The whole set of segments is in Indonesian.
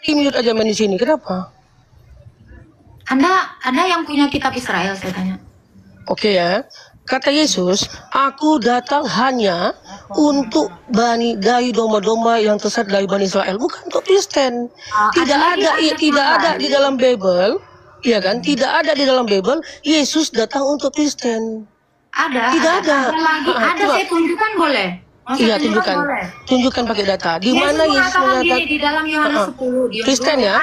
Mute aja main di sini. Kenapa? Anda yang punya kitab Israel, saya tanya. Oke ya. Kata Yesus, aku datang hanya untuk dari domba-domba yang tersesat dari Bani Israel, bukan untuk Kristen. Tidak ada di dalam Bible, ya kan? Tidak ada di dalam Bible Yesus datang untuk Kristen. Tidak ada. Ada saya tunjukkan boleh? Iya, tunjukkan. Tunjukkan pakai data. Di mana Yesus mengatakan di dalam Yohanes 10 Kristen ya?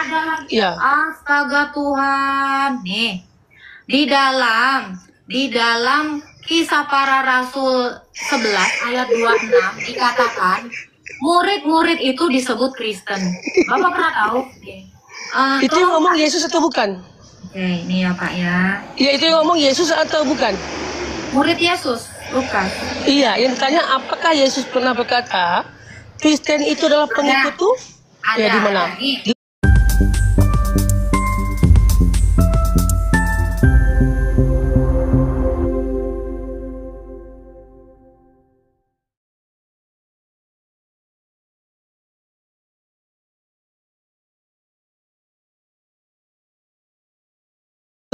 Iya. Astaga Tuhan. Nih. Di dalam Kisah Para Rasul 11 ayat 26 dikatakan murid-murid itu disebut Kristen. Bapak pernah tahu? Itu yang ngomong Yesus atau bukan? Oke, ini ya Pak ya. Ya, itu yang ngomong Yesus atau bukan? Murid Yesus, bukan. Iya, yang ditanya apakah Yesus pernah berkata Kristen itu adalah pengikutku? Ya, di mana?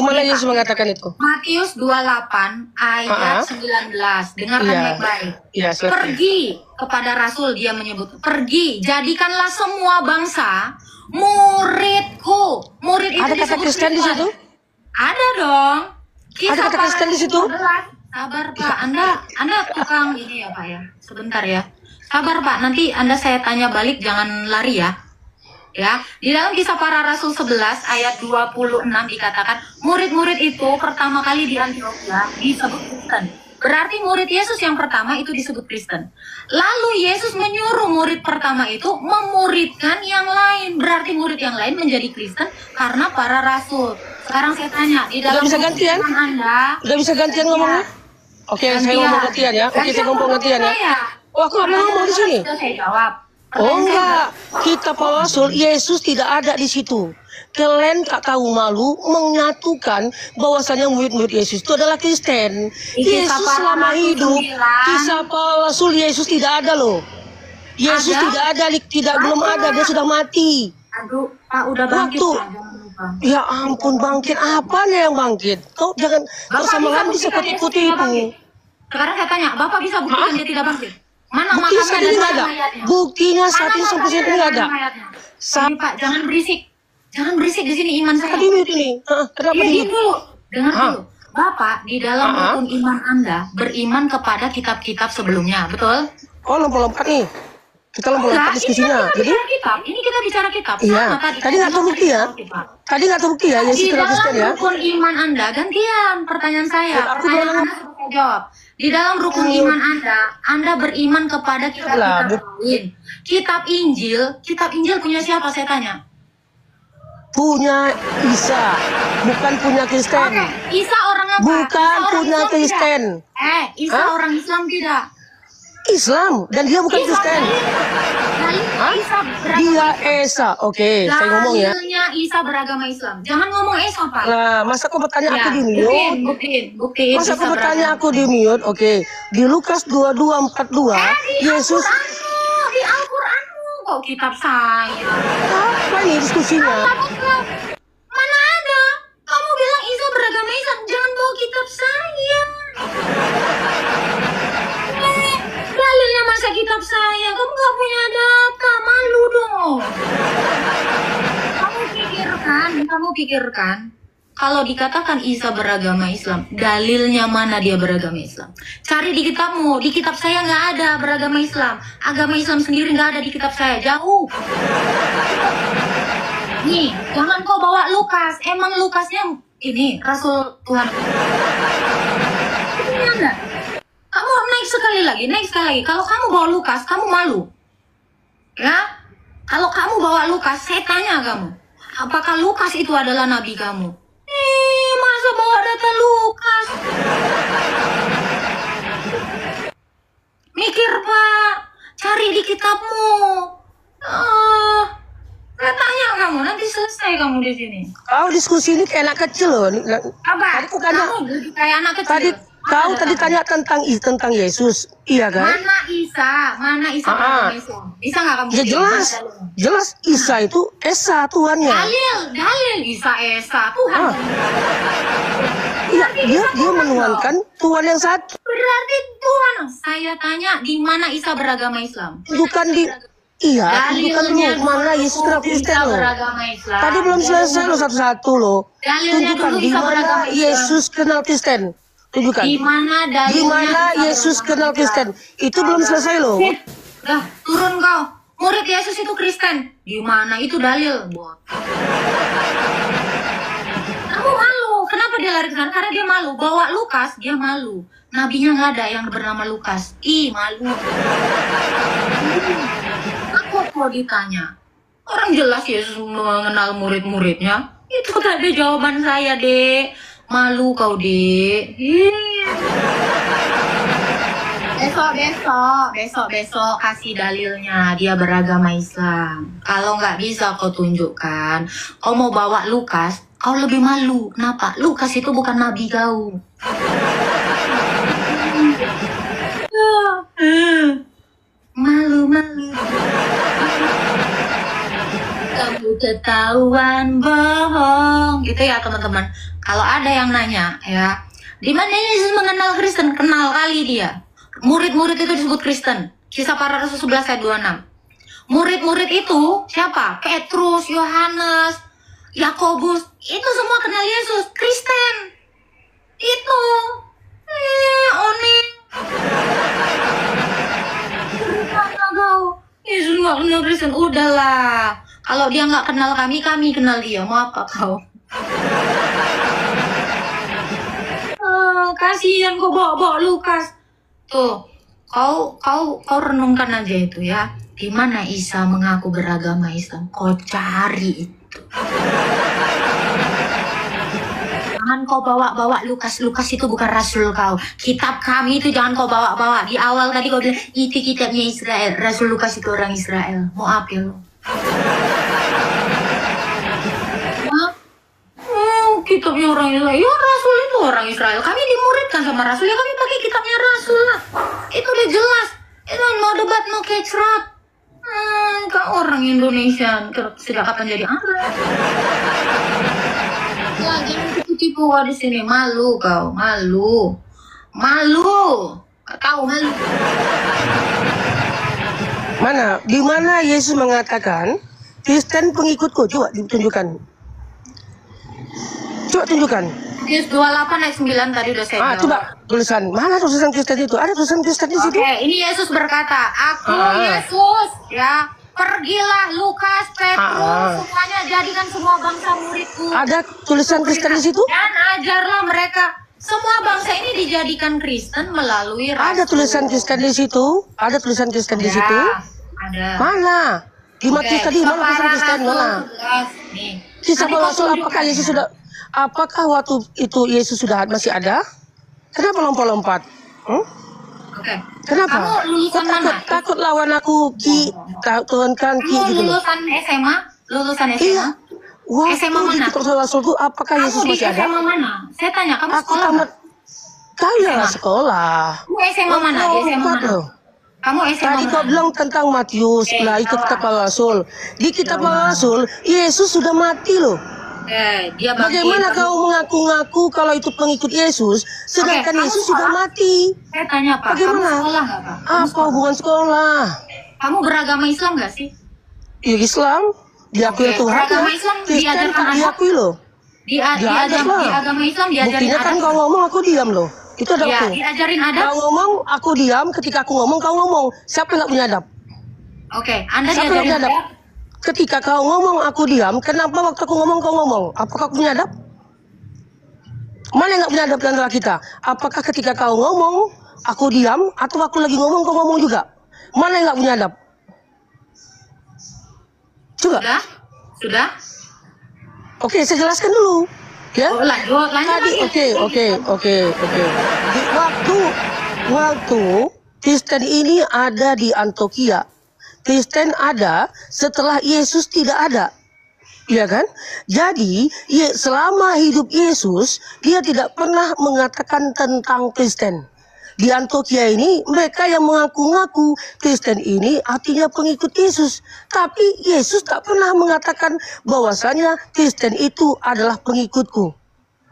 Kemana Yesus mengatakan itu? Matius 28 ayat 19. Dengarkan baik-baik. Iya, pergi kepada Rasul, dia menyebut. Pergi, jadikanlah semua bangsa muridku. Murid itu ada kata Kristen di situ? Ada dong. Ada kata Kristen di situ? Sabar Pak, Anda tukang ini ya Pak ya. Sebentar ya. Sabar Pak, nanti Anda saya tanya balik, jangan lari ya. Ya, di dalam Kisah Para Rasul 11 ayat 26 dikatakan murid-murid itu pertama kali di Antioquia disebut Kristen. Berarti murid Yesus yang pertama itu disebut Kristen. Lalu Yesus menyuruh murid pertama itu memuridkan yang lain. Berarti murid yang lain menjadi Kristen karena para rasul. Sekarang saya tanya, di dalam bisa gantian? Anda udah bisa gantian ngomongnya? Oke, saya ngomong gantian ya. Oke, saya ngomong gantian ya. Oh, aku nggak ngomong di sini. Saya jawab. Oh enggak, kitab para rasul Yesus tidak ada di situ. Kalian tak tahu malu menyatukan bahwasanya murid-murid Yesus itu adalah Kristen. Yesus selama hidup, kisah para rasul Yesus tidak ada loh. Yesus tidak ada, belum ada, dia sudah mati. Aduh, Pak udah bangkit. Ya ampun, bangkit apanya yang bangkit? Kau jangan sama lain bisa ikut-ikuti itu. Sekarang saya tanya, Bapak bisa buktikan dia tidak bangkit? Mana buktinya saat ini nggak ada. Buktinya saat ini sampai sini nggak ada. Pak, jangan berisik. Jangan berisik di sini iman saya. Tadi mute ini. Kenapa di dulu? Dengar dulu. Bapak di dalam rukun iman Anda beriman kepada kitab-kitab sebelumnya, betul? Oh, lompat-lompat nih. Kita lompat-lompat diskusinya. Jadi ini kita bicara kitab. Iya. Tadi nggak terbukti ya. Tadi nggak terbukti ya. Yesus tidak Kristen ya. Di dalam rukun iman Anda gantian pertanyaan saya. Pertanyaan Anda saya jawab. Di dalam rukun iman Anda beriman kepada kitab-kitab lain. Kitab Injil punya siapa saya tanya? Punya Isa, bukan punya Kristen. Isa orang apa? Bukan punya Kristen. Isa orang Islam tidak? Islam, dan dia bukan Kristen. Dia Esa. Oke, saya ngomong ya. Dalilnya Isa beragama Islam. Jangan ngomong Esa, Pak. Nah, masa kau bertanya aku di mute? Buktiin. Masa kau bertanya aku di mute? Oke. Di Lukas 22:42, Yesus di Al-Qur'anmu kok kitab saya. Apa ini diskusinya? Mana ada? Kamu bilang Isa beragama Islam, jangan bawa kitab saya. Dalilnya masa kitab saya? Kamu gak punya data, malu dong. Kamu pikirkan, kalau dikatakan Isa beragama Islam, dalilnya mana dia beragama Islam? Cari di kitabmu, di kitab saya nggak ada beragama Islam. Agama Islam sendiri nggak ada di kitab saya, jauh. Nih, jangan kau bawa Lukas. Emang Lukasnya ini Rasul Tuhan. Ini enggak? Kamu naik sekali lagi. Kalau kamu bawa Lukas, kamu malu. Ya? Kalau kamu bawa Lukas, saya tanya kamu. Apakah Lukas itu adalah nabi kamu? Masa bawa data Lukas? Mikir, Pak. Cari di kitabmu. Saya tanya kamu, nanti selesai kamu di sini. Diskusi ini kayak anak kecil loh. Apa? Kamu kayak anak kecil. Kau tadi tanya tentang Yesus, iya kan? Mana Isa beragama Islam? Bisa nggak kamu? Ya jelas Isa itu Esa Tuhannya. Dalil Isa Esa Tuhan. Iya, dia menuhankan Tuhan yang satu. Berarti Tuhan. Saya tanya, di mana Isa beragama Islam? Bukan tunjukkan dulu mana Yesus kenal Kristen loh. Tadi belum selesai loh satu-satu loh. Tunjukkan di mana Yesus kenal Kristen. Tunjukkan. Di mana Yesus kenal Kristen. Itu belum selesai loh. Dah, turun kau. Murid Yesus itu Kristen. Di mana itu dalil, Bot? Kamu malu. Kenapa dia lari ke sana? Karena dia malu. Bawa Lukas, dia malu. Nabinya nggak ada yang bernama Lukas. Malu. Aku mau ditanya. Orang jelas Yesus mengenal murid-muridnya. Itu tadi jawaban saya, Dek. Malu kau, Dek. Besok kasih dalilnya dia beragama Islam. Kalau nggak bisa kau tunjukkan, kau mau bawa Lukas, kau lebih malu. Kenapa? Lukas itu bukan nabi kau. Malu. Kamu ketahuan bohong. Gitu ya teman-teman. Kalau ada yang nanya ya, di mana Yesus mengenal Kristen? Kenal kali dia. Murid-murid itu disebut Kristen. Kisah Para Rasul 11 ayat 26. Murid-murid itu siapa? Petrus, Yohanes, Yakobus. Itu semua kenal Yesus. Kristen. Itu. Oning. Yesus nggak kenal Kristen. Udahlah. Kalau dia nggak kenal kami kenal dia. Mau apa kau? Kasihan kau bawa Lukas. Tuh, kau renungkan aja itu ya. Di mana Isa mengaku beragama Islam? Kau cari itu. Jangan kau bawa Lukas. Lukas itu bukan rasul kau. Kitab kami itu jangan kau bawa. Di awal tadi kau bilang itu kitabnya Israel. Rasul Lukas itu orang Israel. Mau apa lu? Kitabnya orang Israel. Ya rasul itu orang Israel. Kami dimuridkan sama rasul. Ya kami pakai kitabnya rasul lah. Itu udah jelas. Itu no debat, no kecrot. Kau orang Indonesia sejak kapan jadi Arab? Ya jangan tipu-tipu di sini. Malu kau. Malu. Tahu malu. Mana? Di mana Yesus mengatakan Kristen pengikutku? Coba ditunjukkan. Coba tunjukkan. Yesus 28 ayat 9 tadi udah saya jawab. Coba tulisan. Mana tulisan Kristen itu? Ada tulisan Kristen di situ. Oke, ini Yesus berkata, aku Yesus, ya, pergilah Lukas, Petrus, semuanya jadikan semua bangsa muridku. Ada tulisan Kristen di situ? Dan ajarlah mereka. Semua bangsa ini dijadikan Kristen melalui rasul. Ada tulisan Kristen di situ? Ada tulisan Kristen di situ? Ada. Mana? Di Matius tadi mana tulisan Kristen? Mana? Kisah para Rasul apakah Yesus sudah? Apakah waktu itu Yesus sudah masih ada? Kenapa lompat-lompat? Oke. Kenapa? Kamu lulusan mana? Takut lawan aku Ki, Tuhan kan Ki Kamu gitu loh. lulusan SMA? Iya. Waktu SMA di mana? kitab Rasul itu apakah Yesus masih ada? SMA mana? Saya tanya, kamu Aku sekolah tamat. Kaya sekolah. Kamu SMA mana? Di SMA mana? Loh. Kamu SMA Tadi mana? kau bilang tentang Matius, lah itu kitab para Rasul. Di kitab para Rasul, Yesus sudah mati loh. Dia bangkit. Bagaimana kau mengaku-ngaku kalau itu pengikut Yesus, sedangkan Yesus sudah mati? Saya tanya Pak, Bagaimana? kamu sekolah nggak Pak? Apa hubungan sekolah? Kamu beragama Islam nggak sih? Ya Islam, diakui Tuhan. Beragama Islam Kristen diajarkan tak diakui loh. Di agama Islam diajarin Buktinya kan adab. kau ngomong aku diam loh. Itu ada Ya, aku. diajarin adab. Kau ngomong aku diam, ketika aku ngomong kau ngomong. Siapa yang gak punya adab? Oke, Anda Siapa yang diajarin punya adab? adab. Ketika kau ngomong aku diam, kenapa waktu aku ngomong kau ngomong? Apakah aku punya adab? Mana yang gak punya adab di antara kita? Apakah ketika kau ngomong aku diam, atau aku lagi ngomong kau ngomong juga? Mana yang gak punya adab? Coba. Sudah? Oke, saya jelaskan dulu. Ya. Oh, lanjut Tadi lagi. oke. Di waktu Kristen ini ada di Antioquia. Kristen ada setelah Yesus tidak ada. Iya kan? Jadi, selama hidup Yesus, dia tidak pernah mengatakan tentang Kristen. Di Antioquia ini, mereka yang mengaku-ngaku Kristen ini artinya pengikut Yesus. Tapi Yesus tak pernah mengatakan bahwasanya Kristen itu adalah pengikutku.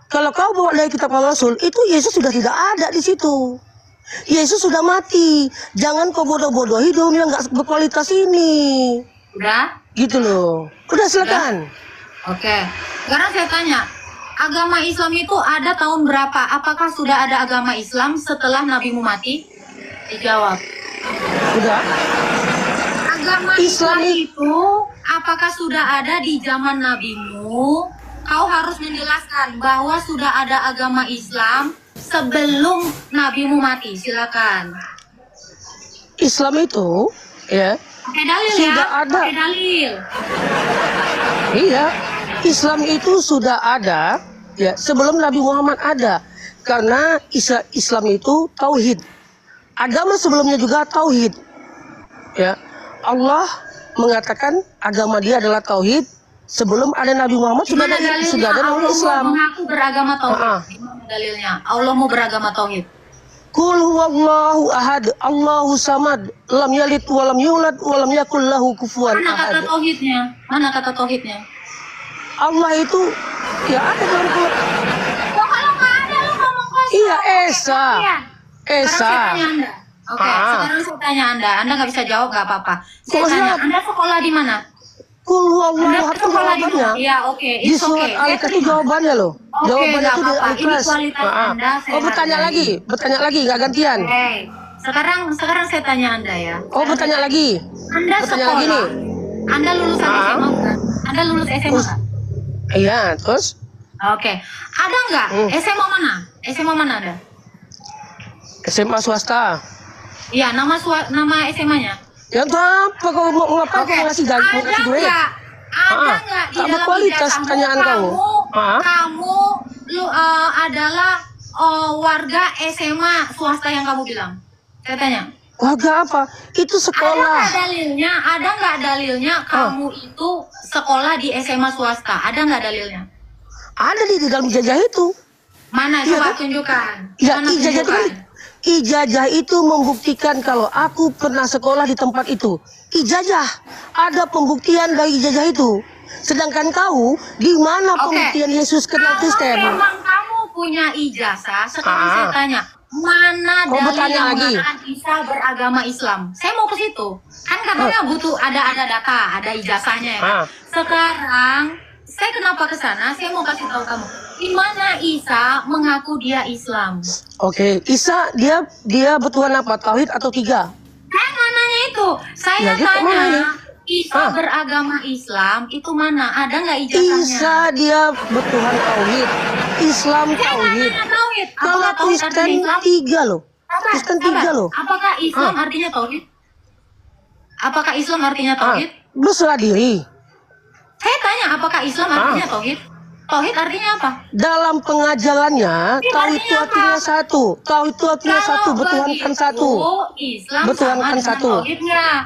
Kalau kau bawa dari kitab Rasul, itu Yesus sudah tidak ada di situ. Yesus sudah mati. Jangan kau bodoh-bodohi dunia nggak berkualitas ini. Udah? Gitu loh. Udah silakan. Oke. Sekarang saya tanya, agama Islam itu ada tahun berapa? Apakah sudah ada agama Islam setelah nabimu mati? Dijawab. Udah. Agama Islam itu apakah sudah ada di zaman nabimu? Kau harus menjelaskan bahwa sudah ada agama Islam sebelum nabimu mati. Silakan. Islam itu ya Pakai dalil sudah ya. ada. Pakai dalil. Iya, Islam itu sudah ada ya sebelum Nabi Muhammad ada. Karena Islam itu tauhid. Agama sebelumnya juga tauhid. Ya. Allah mengatakan agama dia adalah tauhid. Sebelum ada Nabi Muhammad sudah ada namanya Islam. Mengaku beragama tauhid. Gimana dalilnya? Allah mau beragama tauhid. Qul huwallahu ahad, Allahu samad, lam yalid wa lam yulad wa lam yakul lahu kufuwan Mana kata ahad. tauhidnya? Mana kata tauhidnya? Allah itu ya ada dalam Quran. Oh, kalau nggak ada lu ngomong kosong. Iya, Esa. Sekarang Esa. saya tanya Anda. Oke, sekarang saya tanya Anda. Anda nggak bisa jawab nggak apa-apa. Saya Kok tanya, siap? Anda sekolah di mana? Qul huwallahu Anda ahad itu sekolah di mana? jawabannya. Iya, oke. Di surat Al-Ikhlas itu jawabannya loh. Oke, Jawabannya nggak itu di apa-apa. Ini Al-Ikhlas. kualitas Anda, saya Oh, bertanya hargai. lagi, nggak gantian. Oke. Sekarang saya tanya Anda ya. Oh, bertanya lagi. Anda Bertanya sekolah. lagi nih. Anda lulusan SMA bukan? Anda lulus SMA kan? Iya, terus? Oke. Ada nggak? SMA mana? SMA mana Anda? SMA swasta. Iya, nama SMA-nya. Ya apa kau mau ngapain kau ngasih Ada duit? nggak? Ada nggak di tak dalam berkualitas ijazahmu pertanyaan kamu. kamu adalah warga SMA swasta yang kamu bilang? Saya tanya. Warga apa? Itu Ada sekolah. nggak dalilnya? Ada nggak dalilnya kamu itu sekolah di SMA swasta? Ada nggak dalilnya? Ada di dalam ijazah itu. Mana? Iya, Coba kan? tunjukkan. Ya, Mana ijazah itu tunjukkan? ijazah itu membuktikan kalau aku pernah sekolah di tempat itu. Ijazah, ada pembuktian dari ijazah itu. Sedangkan kau, di mana Oke. pembuktian Yesus kenal Kalau Kristen? memang kamu punya ijazah, sekarang saya tanya, mana Oh, dalil bertanya yang lagi. mengatakan Isa beragama Islam? Saya mau ke situ. Kan katanya butuh ada data, ada ijazahnya ya. Kan? Sekarang saya kenapa ke sana? Saya mau kasih tahu kamu. Di mana Isa mengaku dia Islam? Oke, Isa dia bertuhan apa? Tauhid atau 3? Saya nggak nanya itu. Saya Ya, gitu, mana ini? tanya, Isa beragama Islam itu mana? Ada nggak ijazahnya? Isa dia bertuhan tauhid. Islam Saya nggak tauhid. nanya tauhid. Kalau Apakah tauhid Kristen artinya Islam? 3 loh. Sabar, Kristen sabar. 3 loh. Apakah Islam artinya tauhid? Apakah Islam artinya tauhid? Berserah diri. Saya tanya, apakah Islam artinya tauhid? Tauhid artinya apa? Dalam pengajarannya, Ini tauhid itu artinya satu. Tauhid itu artinya satu, bertuhankan begitu, satu. Islam Bertuhankan sama dengan satu. tauhid nggak?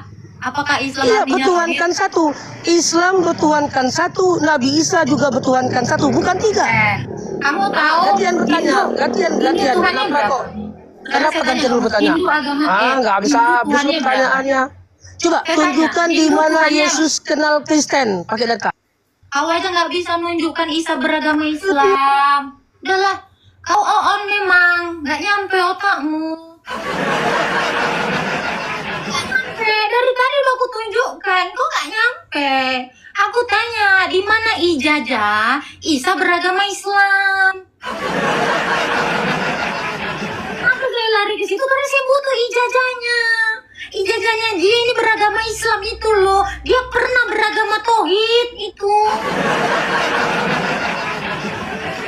Apakah Islam Iya, artinya bertuhankan tauhid? satu. Islam bertuhankan satu, Nabi Isa juga bertuhankan satu, bukan 3. Kamu tahu? Gantian bertanya, Hindu- gantian. Hindu Tuhannya Kenapa berapa? kok? Sekarang Kenapa saya tanya gantian lu kamu, bertanya? Hindu agama Nggak bisa Hindu habis Tuhannya berapa? pertanyaannya. Coba Saya tanya, tunjukkan di Hindu mana Tuhannya- Yesus kenal Kristen, pakai data. Kau aja nggak bisa menunjukkan Isa beragama Islam. Udahlah, kau on memang nggak nyampe otakmu. Nggak nyampe. Dari tadi udah aku tunjukkan, kok nggak nyampe. Aku tanya, di mana ijazah Isa beragama Islam? Kenapa saya lari ke situ? Karena saya butuh ijazahnya. Ijazahnya dia ini beragama Islam itu loh. Dia pernah beragama tauhid itu.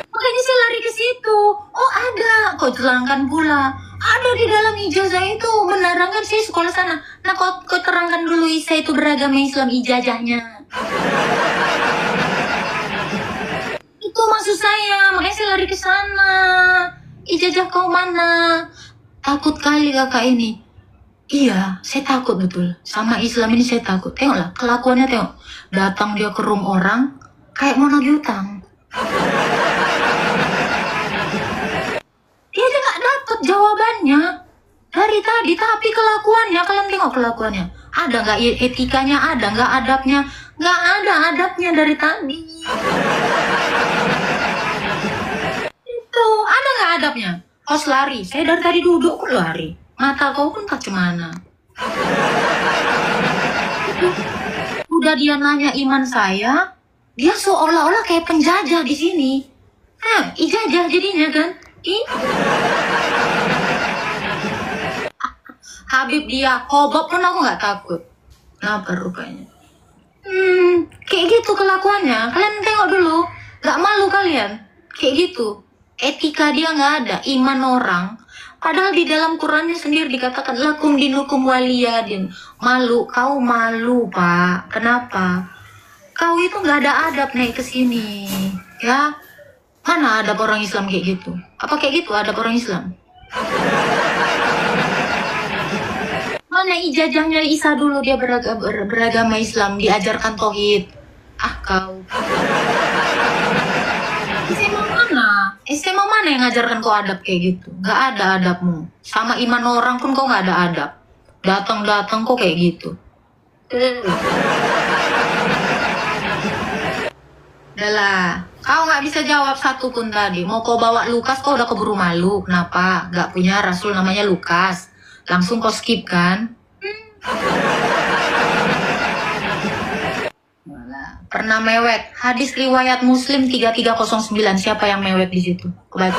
Makanya saya lari ke situ. Oh ada, kau terangkan pula. Ada di dalam ijazah itu menerangkan saya sekolah sana. Nah kau terangkan dulu Isa itu beragama Islam ijazahnya. Itu maksud saya, makanya saya lari ke sana. Ijazah kau mana? Takut kali kakak ini. Iya, saya takut betul. Sama Islam ini saya takut. Tengoklah, kelakuannya tengok. Datang dia ke room orang, kayak mau nagih utang. Dia aja nggak dapet jawabannya dari tadi, tapi kelakuannya, kalian tengok kelakuannya. Ada nggak etikanya, ada nggak adabnya? Nggak ada adabnya dari tadi. Itu, ada nggak adabnya? Kos lari, saya dari tadi duduk kok lari. Mata kau pun kacamana. Udah dia nanya iman saya, dia seolah-olah kayak penjajah di sini. Ijajah jadinya kan? Habib dia kobok pun aku nggak takut. Kenapa rupanya? Kayak gitu kelakuannya. Kalian tengok dulu, nggak malu kalian? Kayak gitu. Etika dia nggak ada, iman orang. Padahal di dalam Qurannya sendiri dikatakan lakum dinukum waliyadin. Malu, kau malu Pak. Kenapa? Kau itu nggak ada adab naik ke sini, ya? Mana adab orang Islam kayak gitu? Apa kayak gitu adab orang Islam? Mana ijazahnya Isa dulu dia beragama Islam, diajarkan tauhid. Kau. SMA mana yang ngajarkan kau adab kayak gitu? Gak ada adabmu. Sama iman orang pun kau gak ada adab. Datang-datang kok kayak gitu. Udahlah, kau gak bisa jawab satu pun tadi. Mau kau bawa Lukas, kau udah keburu malu. Kenapa? Gak punya rasul namanya Lukas. Langsung kau skip kan? Pernah mewek. Hadis riwayat Muslim 3309. Siapa yang mewek di situ? Kita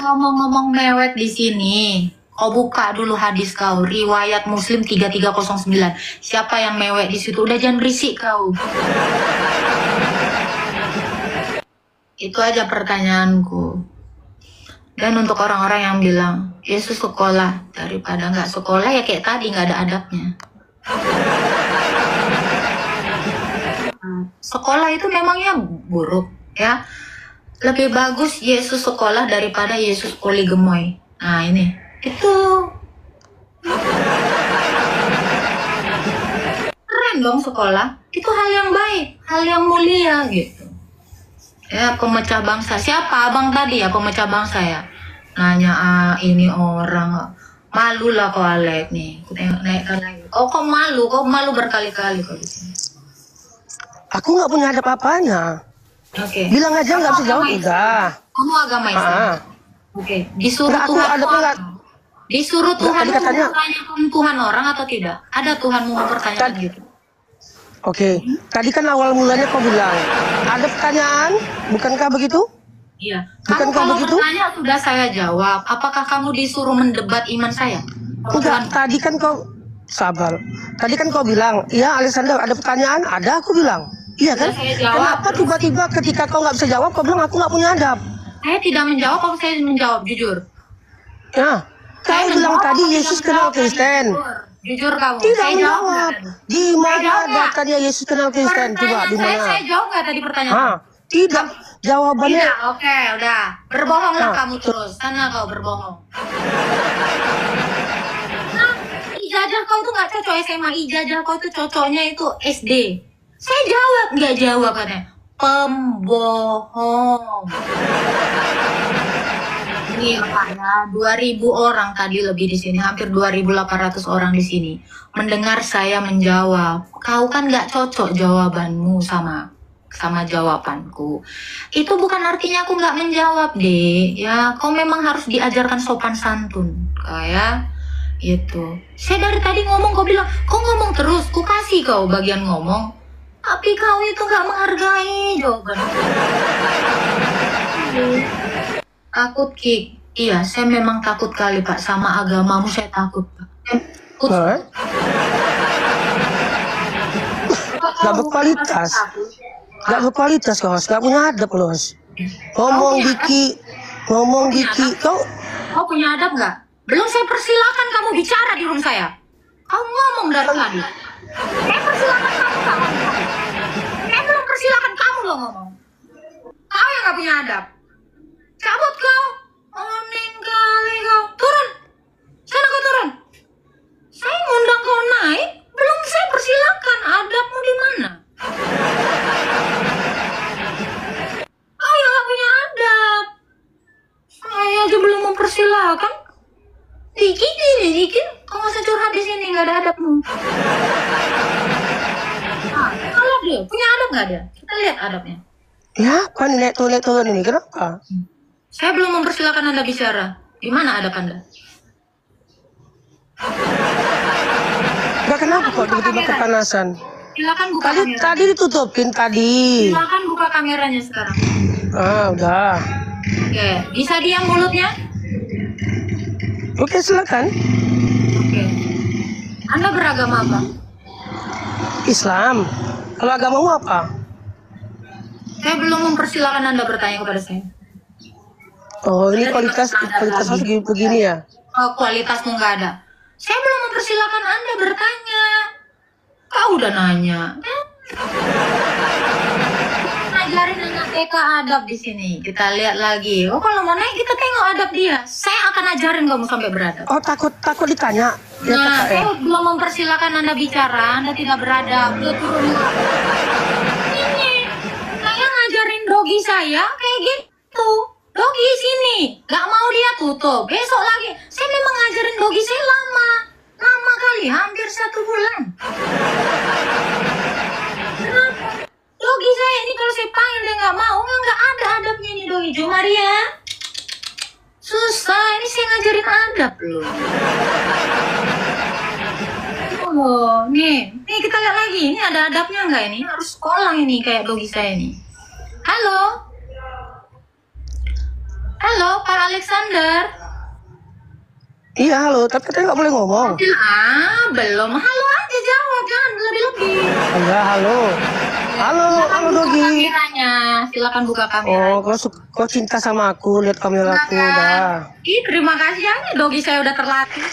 ngomong-ngomong mewek di sini. Kau buka dulu hadis kau. Riwayat Muslim 3309. Siapa yang mewek di situ? Udah jangan berisik kau. Itu aja pertanyaanku. Dan untuk orang-orang yang bilang Yesus sekolah, daripada nggak sekolah ya kayak tadi nggak ada adabnya. Sekolah itu memangnya buruk ya. Lebih bagus Yesus sekolah daripada Yesus poligemoy. Nah ini itu keren dong sekolah. Itu hal yang baik, hal yang mulia gitu. Ya pemecah bangsa. Siapa abang tadi ya pemecah bangsa ya? Nanya ini orang malu lah kau Alek nih. Naikkan lagi. Kok malu? Kok malu berkali-kali kau di sini? Aku nggak punya adab apanya. Oke. Bilang aja nggak bisa jawab udah. Kamu agama Islam. Oke. Disuruh Nggak, aku Tuhan adabnya nggak. Disuruh Tuhan tadi katanya mempertanyakan Tuhan orang atau tidak? Ada Tuhanmu mempertanyakan gitu. Oke. Tadi kan awal mulanya kau bilang ada pertanyaan, bukankah begitu? Iya. Bukankah Kamu kalau begitu? bertanya sudah saya jawab. Apakah kamu disuruh mendebat iman saya? Enggak. Tadi kan kau sabar. Tadi kan kau bilang, iya Alexander ada pertanyaan, ada aku bilang. Iya kan? Saya jawab. Kenapa tiba-tiba ketika kau nggak bisa jawab, kau bilang aku nggak punya adab? Saya tidak menjawab, apa saya menjawab jujur? Ya, kau bilang tadi Yesus kenal Kristen. Jujur kamu. Tidak Saya menjawab. Di mana datanya Yesus kenal Kristen? Coba di mana? Saya jawab nggak tadi pertanyaan? Tidak. Jawabannya. Tidak, oke, udah. Berbohonglah kamu terus. Sana kau berbohong. Ijazah kau tuh nggak cocok SMA. Ijazah kau tuh cocoknya itu SD. Saya jawab, nggak jawab katanya. Pembohong. Ini apa ya? 2.000 orang tadi lebih di sini, hampir 2.800 orang di sini mendengar saya menjawab. Kau kan nggak cocok jawabanmu sama jawabanku. Itu bukan artinya aku nggak menjawab deh. Ya, kau memang harus diajarkan sopan santun, kayak gitu. Saya dari tadi ngomong, kau bilang, kau ngomong terus, ku kasih kau bagian ngomong. Tapi kau itu nggak menghargai jawaban. Takut Ki. Iya, saya memang takut kali Pak sama agamamu, saya takut Pak. Gak berkualitas. Gak berkualitas kau, gak punya adab loh. Ngomong Diki, kau punya adab nggak? Belum saya persilakan kamu bicara di room saya. Kau ngomong dari tadi. Saya persilakan kamu. Saya belum persilakan kamu loh ngomong. Kau yang nggak punya adab. Cabut kau. Oning kali kau. Turun. Sana kau turun. Saya ngundang kau naik. Belum saya persilakan. dia. Punya adab nggak dia? Kita lihat adabnya. Ya, apa nih naik turun ini? Kenapa? Saya belum mempersilakan Anda bicara. Di mana adab Anda? Enggak, kenapa kok tiba-tiba kepanasan? Silakan buka kamera. Tadi ditutupin tadi. Silakan buka kameranya sekarang. Ah, udah. Oke, bisa diam mulutnya? Oke, silakan. Oke. Anda beragama apa? Islam. Kalau agamamu apa? Saya belum mempersilakan Anda bertanya kepada saya. Oh, ini kualitas harus begini ya? Oh, kualitasmu nggak ada. Saya belum mempersilakan Anda bertanya. Kau udah nanya. Ngajarin anak TK adab di sini. Kita lihat lagi. Oh, kalau mau naik kita tengok adab dia. Saya akan ajarin kamu sampai beradab. Oh, takut ditanya. Ya, Nah, kakak, ya. saya belum mempersilakan Anda bicara. Anda tidak beradab. Dia turun. Ini, saya ngajarin dogi saya kayak gitu. Dogi sini, gak mau dia tutup. Besok lagi, saya memang ngajarin dogi saya lama kali, hampir 1 bulan. Kenapa? Dogi saya ini kalau saya panggil dia nggak mau, nggak ada adabnya ini dogi. Jo Maria, susah. Ini saya ngajarin adab loh. Oh, nih kita lihat lagi. Ini ada adabnya nggak ini? Harus sekolah ini kayak dogi saya ini. Halo. Halo, Pak Alexander. Iya, halo. Tapi katanya nggak boleh ngomong. Belum. Halo aja jawab, jangan lebih-lebih. Enggak, halo. Halo Dogi. Kameranya, silakan buka kamera. Oh, kau cinta sama aku, lihat kamera aku udah. Ih, terima kasih ya, Dogi saya udah terlatih.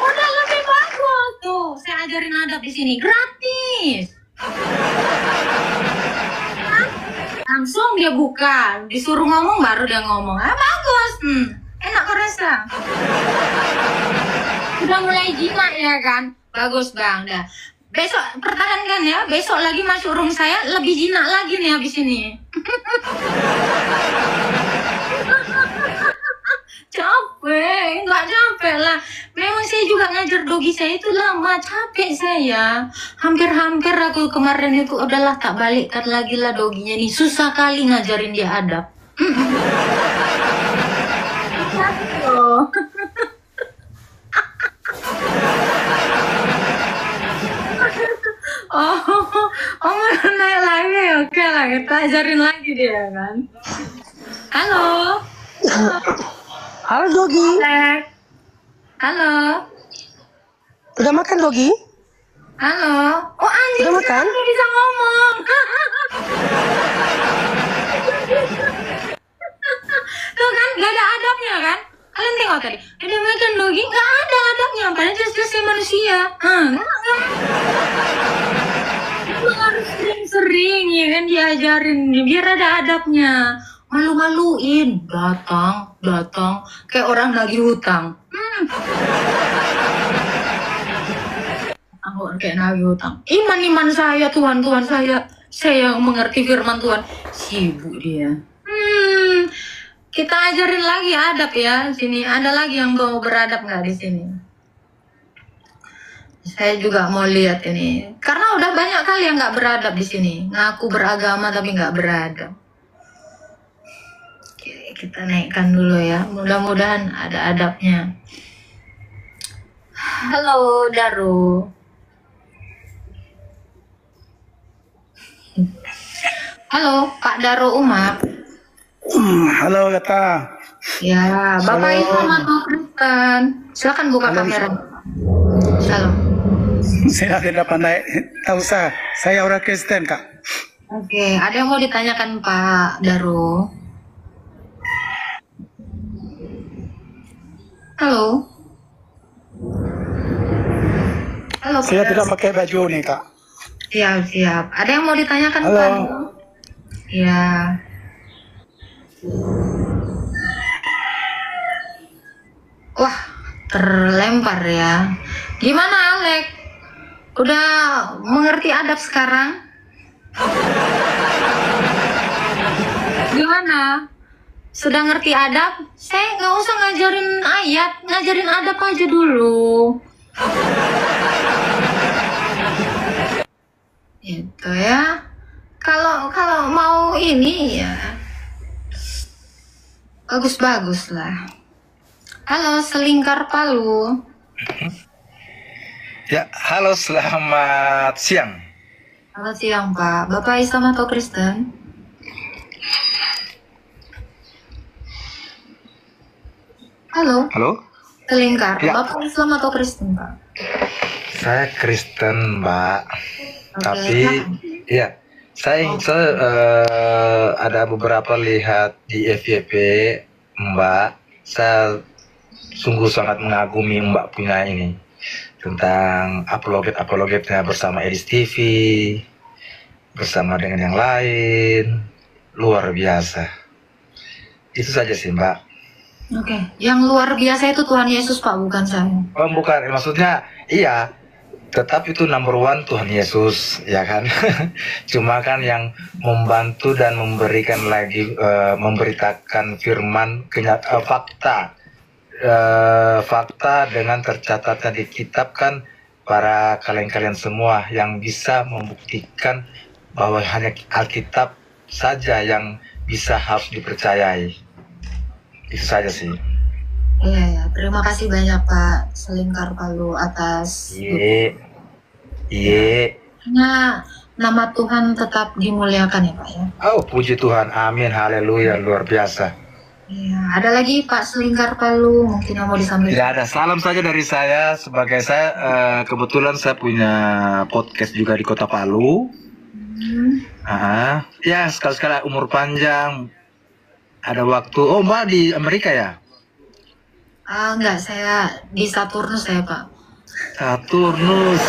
Udah lebih bagus tuh. Saya ajarin adab di sini gratis. Langsung dia buka, disuruh ngomong baru dia ngomong. Bagus, enak kerasa. Udah mulai jinak ya kan? Bagus bang, dah. Besok pertahankan ya, besok lagi masuk room saya lebih jinak lagi nih habis ini. Capek, nggak capek lah. Memang saya juga ngajar dogi saya itu lama, capek saya. Hampir-hampir aku kemarin itu udahlah tak balikkan lagi lah doginya nih. Susah kali ngajarin dia adab. Oh mau naik lagi, oke lah kita ajarin lagi dia kan. Halo. Halo Dogi. Halo. Udah makan Dogi? Halo. Oh anjing, udah makan? Udah bisa ngomong. Tuh kan, gak ada adabnya kan? Kalian tengok tadi, ada makan Dogi, gak ada adabnya. Padahal jelas-jelas saya manusia. Enggak. Itu harus sering-sering ya kan diajarin, biar ada adabnya. Malu-maluin, datang kayak orang nagih hutang. Kayak nagih hutang. Iman saya, Tuhan saya mengerti firman Tuhan. Sibuk dia. Kita ajarin lagi adab ya. Sini ada lagi yang mau beradab nggak di sini? Saya juga mau lihat ini. Karena udah banyak kali yang nggak beradab di sini. Ngaku beragama tapi nggak beradab. Oke, kita naikkan dulu ya. Mudah-mudahan ada adabnya. Halo Daru. Halo Pak Daru Umar. Halo Kata. Ya, Bapak Imam atau Kristen. Silakan buka kamera. Shalom. Saya tidak pandai tahu saya orang Kristen Kak. Oke, ada yang mau ditanyakan Pak Daru? Halo. Halo. Saya Pak tidak Daru. pakai baju nih Kak. Siap. Ada yang mau ditanyakan Halo. Pak? Ya. Wah, terlempar ya. Gimana Alek? Udah mengerti adab sekarang? Gimana? Sudah ngerti adab? Saya nggak usah ngajarin ayat, ngajarin adab aja dulu. gitu ya. Kalau mau ini ya bagus-bagus lah. Halo, Selingkar Palu. Ya, halo, selamat siang. Selamat siang, Pak. Bapak Islam atau Kristen? Halo, Halo, Selingkar. Ya. Bapak Islam atau Kristen, Pak? saya Kristen, Mbak. Oke, Tapi, silakan. ya, saya ada beberapa lihat di FYP, Mbak. Saya sungguh sangat mengagumi Mbak punya ini tentang apologetnya bersama Edis TV, bersama dengan yang lain, luar biasa. Itu saja sih, Mbak. Oke, yang luar biasa itu Tuhan Yesus, Pak, bukan saya. Oh, bukan, maksudnya iya, tetap itu number one Tuhan Yesus, ya kan? Cuma kan yang membantu dan memberikan lagi, memberitakan firman, fakta dengan tercatatnya di kitab kan para kalian-kalian semua yang bisa membuktikan bahwa hanya Alkitab saja yang bisa harus dipercayai. Itu saja sih. Iya, ya. Terima kasih banyak Pak Selingkar Palu atas Iya. nama Tuhan tetap dimuliakan ya Pak ya. Oh, puji Tuhan, amin, haleluya, luar biasa. Iya, ada lagi Pak Selingkar Palu mungkin yang mau disampaikan. Tidak ada, salam saja dari saya. Sebagai saya, kebetulan saya punya podcast juga di Kota Palu. Ya, sekali-sekali umur panjang, ada waktu. Oh, Mbak di Amerika ya? Enggak, saya di Saturnus saya Pak. Saturnus.